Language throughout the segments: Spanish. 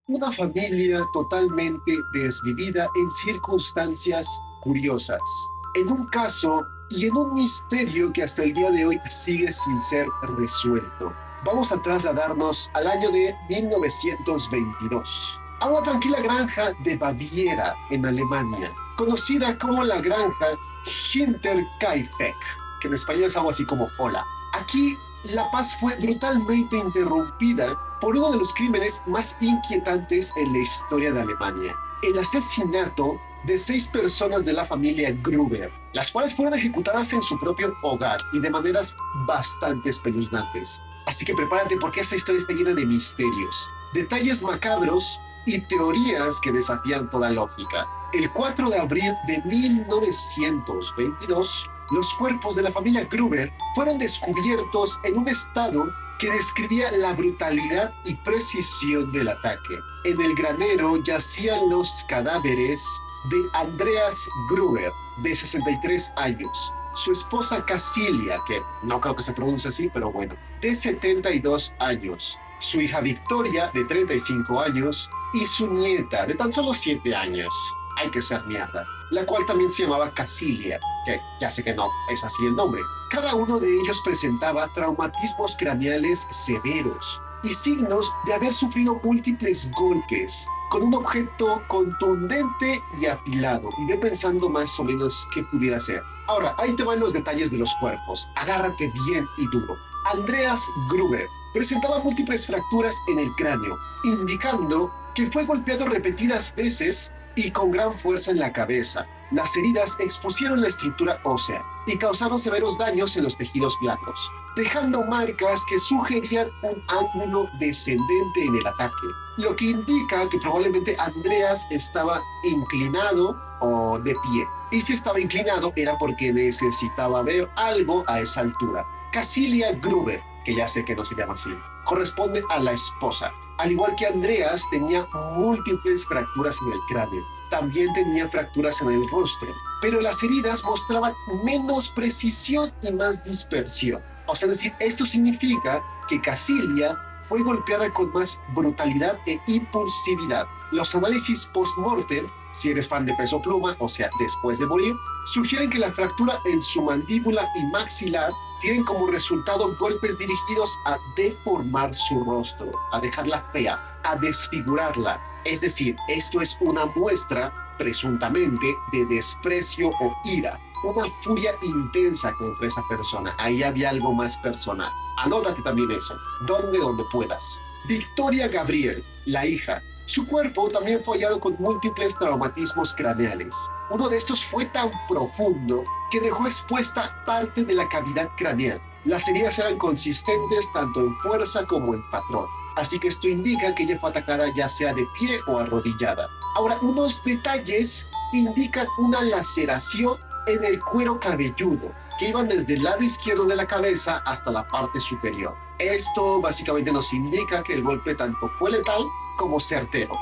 Una familia totalmente desvivida en circunstancias curiosas. En un caso y en un misterio que hasta el día de hoy sigue sin ser resuelto. Vamos a trasladarnos al año de 1922, a una tranquila granja de Baviera, en Alemania, conocida como la granja Hinterkaifeck, que en español es algo así como hola. Aquí la paz fue brutalmente interrumpida por uno de los crímenes más inquietantes en la historia de Alemania: el asesinato de 6 personas de la familia Gruber, las cuales fueron ejecutadas en su propio hogar y de maneras bastante espeluznantes. Así que prepárate, porque esta historia está llena de misterios, detalles macabros y teorías que desafían toda lógica. El 4 de abril de 1922, los cuerpos de la familia Gruber fueron descubiertos en un estado que describía la brutalidad y precisión del ataque. En el granero yacían los cadáveres de Andreas Gruber, de 63 años, su esposa Casilia, que no creo que se pronuncie así, pero bueno, de 72 años, su hija Victoria, de 35 años, y su nieta, de tan solo 7 años. Hay que ser mierda. La cual también se llamaba Casilia, que ya sé que no es así el nombre. Cada uno de ellos presentaba traumatismos craneales severos y signos de haber sufrido múltiples golpes con un objeto contundente y afilado. Y ve pensando más o menos qué pudiera ser. Ahora, ahí te van los detalles de los cuerpos. Agárrate bien y duro. Andreas Gruber presentaba múltiples fracturas en el cráneo, indicando que fue golpeado repetidas veces y con gran fuerza en la cabeza. Las heridas expusieron la estructura ósea y causaron severos daños en los tejidos blandos, dejando marcas que sugerían un ángulo descendente en el ataque, lo que indica que probablemente Andreas estaba inclinado o de pie. Y si estaba inclinado era porque necesitaba ver algo a esa altura. Casilia Gruber, que ya sé que no se llama así, corresponde a la esposa. Al igual que Andreas, tenía múltiples fracturas en el cráneo. También tenía fracturas en el rostro, pero las heridas mostraban menos precisión y más dispersión. O sea, es decir, esto significa que Casilia fue golpeada con más brutalidad e impulsividad. Los análisis post-mortem, si eres fan de Peso Pluma, o sea, después de morir, sugieren que la fractura en su mandíbula y maxilar tienen como resultado golpes dirigidos a deformar su rostro, a dejarla fea, a desfigurarla. Es decir, esto es una muestra, presuntamente, de desprecio o ira, una furia intensa contra esa persona. Ahí había algo más personal. Anótate también eso, donde puedas. Victoria Gabriel, la hija. Su cuerpo también fue hallado con múltiples traumatismos craneales. Uno de estos fue tan profundo que dejó expuesta parte de la cavidad craneal. Las heridas eran consistentes tanto en fuerza como en patrón. Así que esto indica que ella fue atacada ya sea de pie o arrodillada. Ahora, unos detalles indican una laceración en el cuero cabelludo, que iban desde el lado izquierdo de la cabeza hasta la parte superior. Esto básicamente nos indica que el golpe tanto fue letal como certero.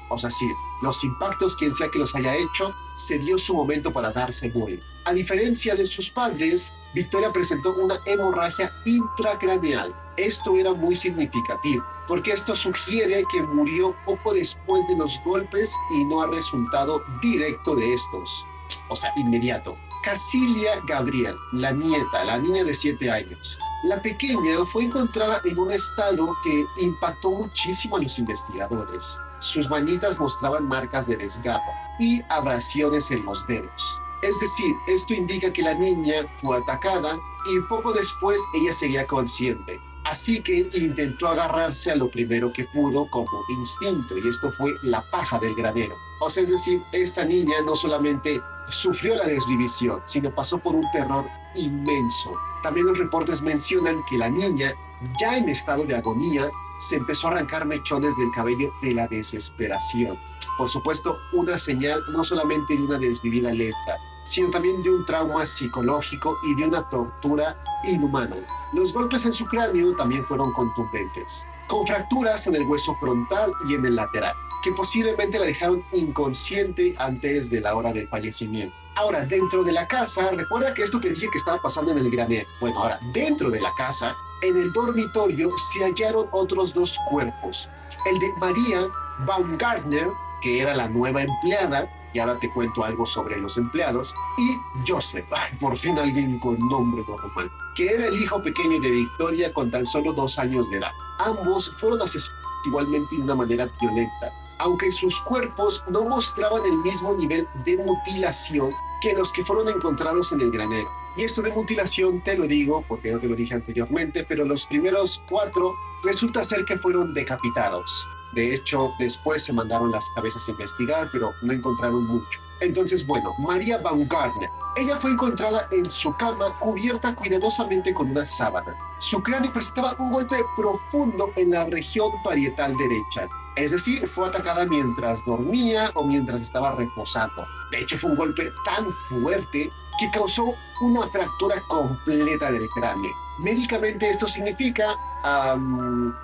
O sea, sí, los impactos, quien sea que los haya hecho, se dio su momento para darse vuelta. A diferencia de sus padres, Victoria presentó una hemorragia intracraneal. Esto era muy significativo, porque esto sugiere que murió poco después de los golpes y no ha resultado directo de estos. O sea, inmediato. Casilia Gabriel, la nieta, la niña de 7 años. La pequeña fue encontrada en un estado que impactó muchísimo a los investigadores. Sus manitas mostraban marcas de desgarro y abrasiones en los dedos. Es decir, esto indica que la niña fue atacada y poco después ella seguía consciente. Así que intentó agarrarse a lo primero que pudo como instinto, y esto fue la paja del granero. O sea, es decir, esta niña no solamente sufrió la desvivisión, sino pasó por un terror inmenso. También los reportes mencionan que la niña, ya en estado de agonía, se empezó a arrancar mechones del cabello de la desesperación. Por supuesto, una señal no solamente de una desvivida lenta, sino también de un trauma psicológico y de una tortura inhumana. Los golpes en su cráneo también fueron contundentes, con fracturas en el hueso frontal y en el lateral, que posiblemente la dejaron inconsciente antes de la hora del fallecimiento. Ahora, dentro de la casa, recuerda que esto que dije que estaba pasando en el granero. Bueno, ahora, dentro de la casa, en el dormitorio se hallaron otros 2 cuerpos. El de María Baumgartner, que era la nueva empleada, y ahora te cuento algo sobre los empleados, y Joseph, ay, por fin alguien con nombre normal, que era el hijo pequeño de Victoria con tan solo 2 años de edad. Ambos fueron asesinados igualmente de una manera violenta, aunque sus cuerpos no mostraban el mismo nivel de mutilación que los que fueron encontrados en el granero. Y esto de mutilación te lo digo porque no te lo dije anteriormente, pero los primeros 4 resulta ser que fueron decapitados. De hecho, después se mandaron las cabezas a investigar, pero no encontraron mucho. Entonces, bueno, María Baumgartner. Ella fue encontrada en su cama cubierta cuidadosamente con una sábana. Su cráneo presentaba un golpe profundo en la región parietal derecha. Es decir, fue atacada mientras dormía o mientras estaba reposando. De hecho, fue un golpe tan fuerte que causó una fractura completa del cráneo. Médicamente esto significa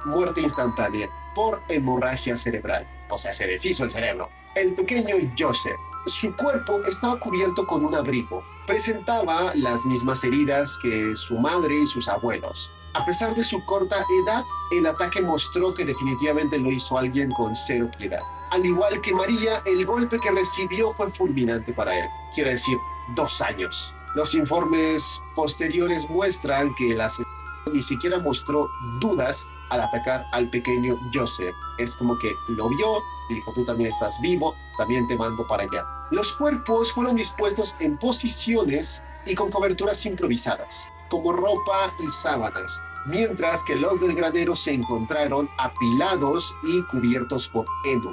muerte instantánea por hemorragia cerebral. O sea, se deshizo el cerebro. El pequeño Joseph, su cuerpo estaba cubierto con un abrigo. Presentaba las mismas heridas que su madre y sus abuelos. A pesar de su corta edad, el ataque mostró que definitivamente lo hizo alguien con cero piedad. Al igual que María, el golpe que recibió fue fulminante para él. Quiere decir, 2 años. Los informes posteriores muestran que el asesino ni siquiera mostró dudas al atacar al pequeño Joseph. Es como que lo vio, dijo, tú también estás vivo, también te mando para allá. Los cuerpos fueron dispuestos en posiciones y con coberturas improvisadas, como ropa y sábanas, mientras que los del granero se encontraron apilados y cubiertos por heno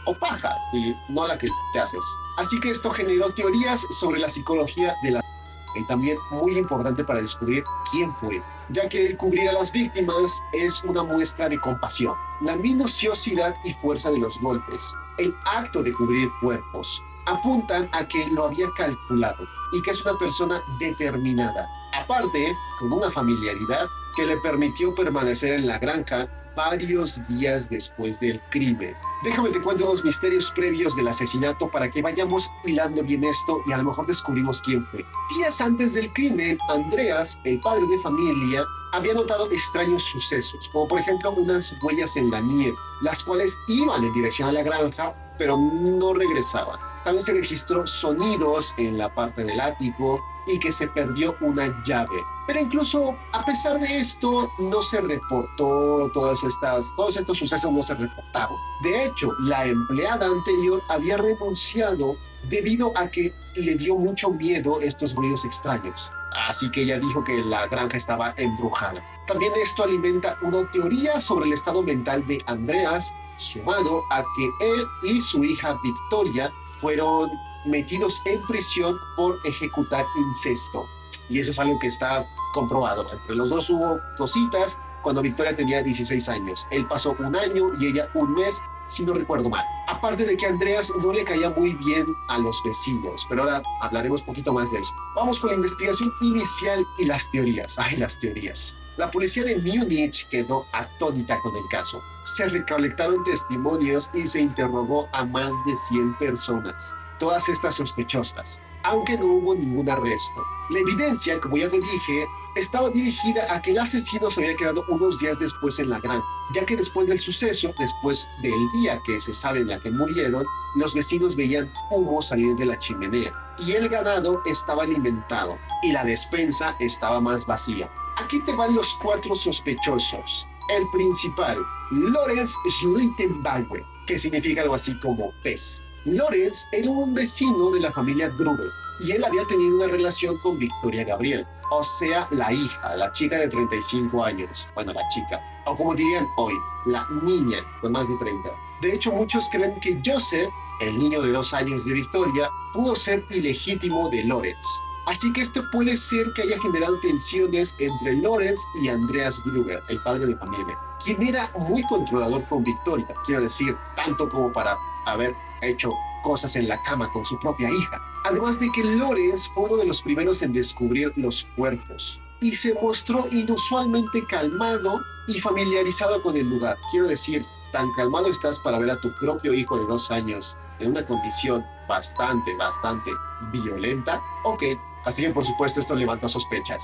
o paja, y no la que te haces. Así que esto generó teorías sobre la psicología de la y también muy importante para descubrir quién fue, ya que el cubrir a las víctimas es una muestra de compasión. La minuciosidad y fuerza de los golpes, el acto de cubrir cuerpos, apuntan a que lo había calculado y que es una persona determinada, aparte con una familiaridad que le permitió permanecer en la granja varios días después del crimen. Déjame te cuento unos misterios previos del asesinato para que vayamos hilando bien esto y a lo mejor descubrimos quién fue. Días antes del crimen, Andreas, el padre de familia, había notado extraños sucesos, como por ejemplo unas huellas en la nieve, las cuales iban en dirección a la granja, pero no regresaban. También se registró sonidos en la parte del ático y que se perdió una llave. Pero incluso a pesar de esto, no se reportó todos estos sucesos no se reportaron. De hecho, la empleada anterior había renunciado debido a que le dio mucho miedo estos ruidos extraños. Así que ella dijo que la granja estaba embrujada. También esto alimenta una teoría sobre el estado mental de Andreas, sumado a que él y su hija Victoria fueron metidos en prisión por ejecutar incesto. Y eso es algo que está comprobado. Entre los dos hubo cositas cuando Victoria tenía 16 años. Él pasó 1 año y ella 1 mes, si no recuerdo mal. Aparte de que a Andreas no le caía muy bien a los vecinos, pero ahora hablaremos un poquito más de eso. Vamos con la investigación inicial y las teorías. Ay, las teorías. La policía de Múnich quedó atónita con el caso. Se recolectaron testimonios y se interrogó a más de 100 personas, todas estas sospechosas, aunque no hubo ningún arresto. La evidencia, como ya te dije, estaba dirigida a que el asesino se había quedado unos días después en la granja, ya que después del suceso, después del día que se sabe en la que murieron, los vecinos veían humo salir de la chimenea y el ganado estaba alimentado y la despensa estaba más vacía. Aquí te van los 4 sospechosos. El principal, Lorenz Schlittenbauer, que significa algo así como pez. Lorenz era un vecino de la familia Gruber y él había tenido una relación con Victoria Gabriel, o sea, la hija, la chica de 35 años. Bueno, la chica, o como dirían hoy, la niña con más de 30. De hecho, muchos creen que Joseph, el niño de 2 años de Victoria, pudo ser ilegítimo de Lorenz. Así que esto puede ser que haya generado tensiones entre Lorenz y Andreas Gruber, el padre de familia, quien era muy controlador con Victoria, quiero decir, tanto como para haber hecho cosas en la cama con su propia hija. Además de que Lorenz fue uno de los primeros en descubrir los cuerpos y se mostró inusualmente calmado y familiarizado con el lugar. Quiero decir, tan calmado estás para ver a tu propio hijo de 2 años en una condición bastante violenta. Ok, así que por supuesto esto levantó sospechas.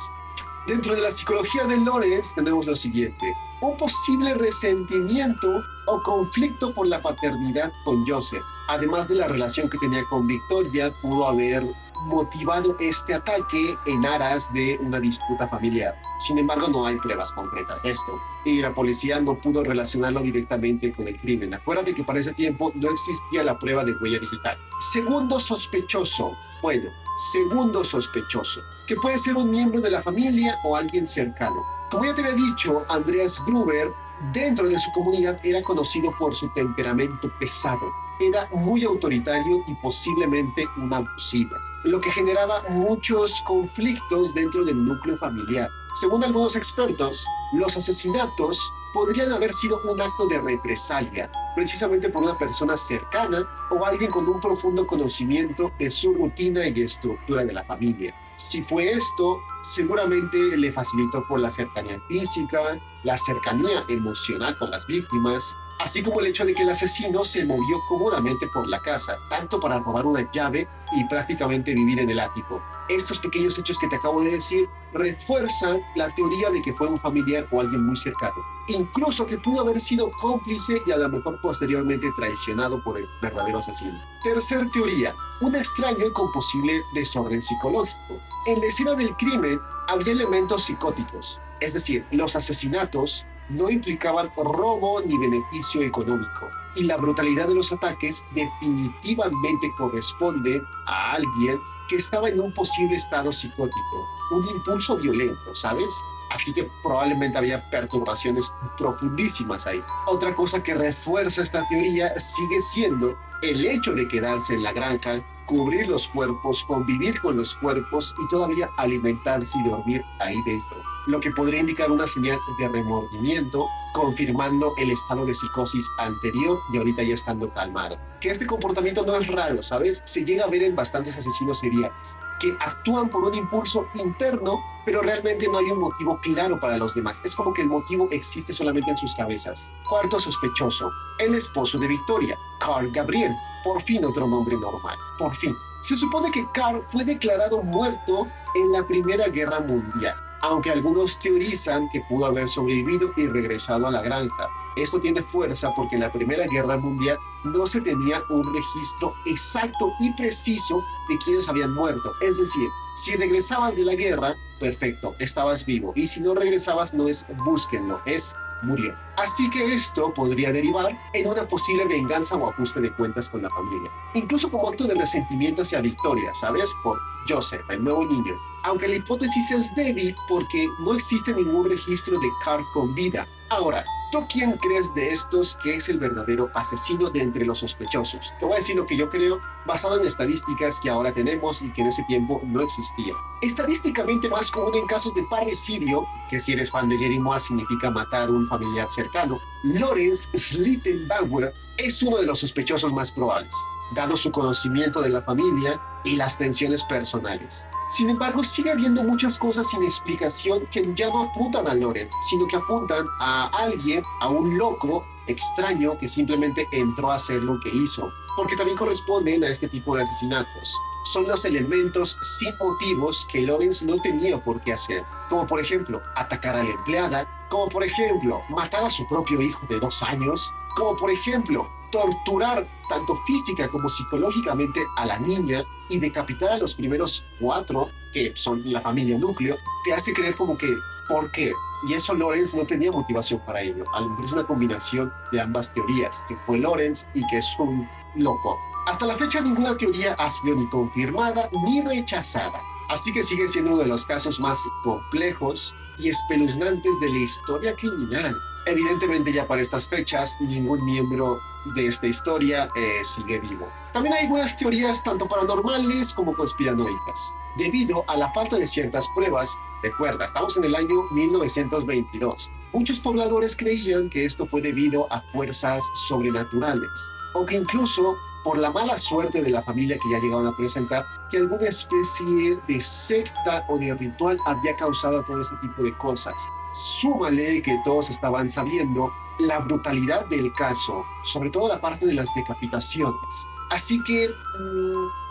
Dentro de la psicología de Lorenz tenemos lo siguiente: un posible resentimiento o conflicto por la paternidad con Joseph. Además de la relación que tenía con Victoria, pudo haber motivado este ataque en aras de una disputa familiar. Sin embargo, no hay pruebas concretas de esto, y la policía no pudo relacionarlo directamente con el crimen. Acuérdate que para ese tiempo no existía la prueba de huella digital. Segundo sospechoso. Bueno, segundo sospechoso, que puede ser un miembro de la familia o alguien cercano. Como ya te había dicho, Andreas Gruber, dentro de su comunidad, era conocido por su temperamento pesado. Era muy autoritario y posiblemente un abusivo, lo que generaba muchos conflictos dentro del núcleo familiar. Según algunos expertos, los asesinatos podrían haber sido un acto de represalia, precisamente por una persona cercana o alguien con un profundo conocimiento de su rutina y estructura de la familia. Si fue esto, seguramente le facilitó por la cercanía física, la cercanía emocional con las víctimas, así como el hecho de que el asesino se movió cómodamente por la casa, tanto para robar una llave y prácticamente vivir en el ático. Estos pequeños hechos que te acabo de decir refuerzan la teoría de que fue un familiar o alguien muy cercano, incluso que pudo haber sido cómplice y a lo mejor posteriormente traicionado por el verdadero asesino. Tercer teoría, un extraño con posible desorden psicológico. En la escena del crimen había elementos psicóticos, es decir, los asesinatos no implicaban robo ni beneficio económico, y la brutalidad de los ataques definitivamente corresponde a alguien que estaba en un posible estado psicótico, un impulso violento, ¿sabes? Así que probablemente había perturbaciones profundísimas ahí. Otra cosa que refuerza esta teoría sigue siendo el hecho de quedarse en la granja, cubrir los cuerpos, convivir con los cuerpos y todavía alimentarse y dormir ahí dentro, lo que podría indicar una señal de remordimiento, confirmando el estado de psicosis anterior y ahorita ya estando calmado. Que este comportamiento no es raro, ¿sabes? Se llega a ver en bastantes asesinos seriales, que actúan por un impulso interno, pero realmente no hay un motivo claro para los demás. Es como que el motivo existe solamente en sus cabezas. Cuarto sospechoso, el esposo de Victoria, Carl Gabriel. Por fin otro nombre normal, por fin. Se supone que Carl fue declarado muerto en la Primera Guerra Mundial, aunque algunos teorizan que pudo haber sobrevivido y regresado a la granja. Esto tiene fuerza porque en la Primera Guerra Mundial no se tenía un registro exacto y preciso de quienes habían muerto. Es decir, si regresabas de la guerra, perfecto, estabas vivo. Y si no regresabas, no es búsquenlo, es murió. Así que esto podría derivar en una posible venganza o ajuste de cuentas con la familia. Incluso como acto de resentimiento hacia Victoria, ¿sabes? Por Joseph, el nuevo niño. Aunque la hipótesis es débil porque no existe ningún registro de Carl con vida. Ahora, ¿tú quién crees de estos que es el verdadero asesino de entre los sospechosos? Te voy a decir lo que yo creo, basado en estadísticas que ahora tenemos y que en ese tiempo no existían. Estadísticamente más común en casos de parricidio, que si eres fan de Jerry Moa significa matar a un familiar cercano, Lawrence Schlittenbauer es uno de los sospechosos más probables, dado su conocimiento de la familia y las tensiones personales. Sin embargo, sigue habiendo muchas cosas sin explicación que ya no apuntan a Lawrence, sino que apuntan a alguien, a un loco extraño que simplemente entró a hacer lo que hizo, porque también corresponden a este tipo de asesinatos. Son los elementos sin motivos que Lawrence no tenía por qué hacer, como por ejemplo atacar a la empleada, como por ejemplo matar a su propio hijo de 2 años, como por ejemplo torturar tanto física como psicológicamente a la niña y decapitar a los primeros 4, que son la familia núcleo, te hace creer como que, ¿por qué? Y eso Lawrence no tenía motivación para ello. A lo mejor es una combinación de ambas teorías, que fue Lawrence y que es un loco. Hasta la fecha ninguna teoría ha sido ni confirmada ni rechazada, así que sigue siendo uno de los casos más complejos y espeluznantes de la historia criminal. Evidentemente ya para estas fechas ningún miembro de esta historia sigue vivo. También hay buenas teorías tanto paranormales como conspiranoicas. Debido a la falta de ciertas pruebas, recuerda, estamos en el año 1922, muchos pobladores creían que esto fue debido a fuerzas sobrenaturales, o que incluso por la mala suerte de la familia que ya llegaron a presentar, que alguna especie de secta o de ritual había causado todo este tipo de cosas. Súmale que todos estaban sabiendo la brutalidad del caso, sobre todo la parte de las decapitaciones. Así que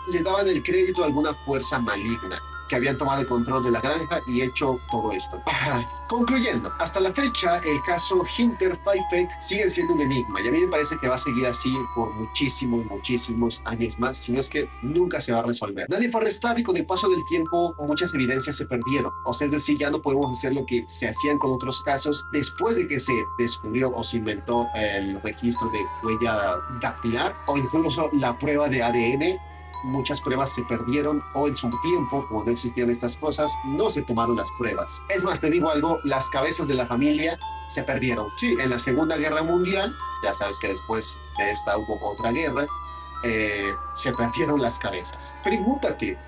le daban el crédito a alguna fuerza maligna. que habían tomado el control de la granja y hecho todo esto. Concluyendo, hasta la fecha el caso Hinterkaifeck sigue siendo un enigma y a mí me parece que va a seguir así por muchísimos años más, si no es que nunca se va a resolver. Nadie fue arrestado y con el paso del tiempo muchas evidencias se perdieron. O sea, es decir, ya no podemos hacer lo que se hacían con otros casos después de que se descubrió o se inventó el registro de huella dactilar o incluso la prueba de ADN. Muchas pruebas se perdieron o en su tiempo, como no existían estas cosas, no se tomaron las pruebas. Es más, te digo algo, las cabezas de la familia se perdieron. Sí, en la Segunda Guerra Mundial, ya sabes que después de esta hubo otra guerra, se perdieron las cabezas. Pregúntate,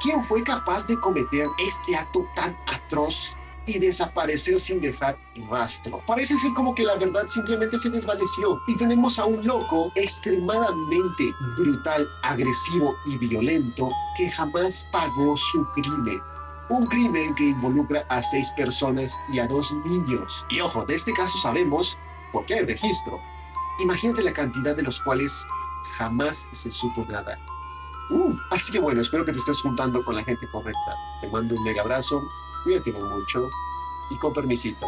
¿quién fue capaz de cometer este acto tan atroz y desaparecer sin dejar rastro? Parece ser como que la verdad simplemente se desvaneció y tenemos a un loco extremadamente brutal, agresivo y violento que jamás pagó su crimen. Un crimen que involucra a 6 personas y a 2 niños. Y ojo, de este caso sabemos por qué hay registro. Imagínate la cantidad de los cuales jamás se supo nada. Así que bueno, espero que te estés juntando con la gente correcta. Te mando un mega abrazo, cuídate mucho y con permisito.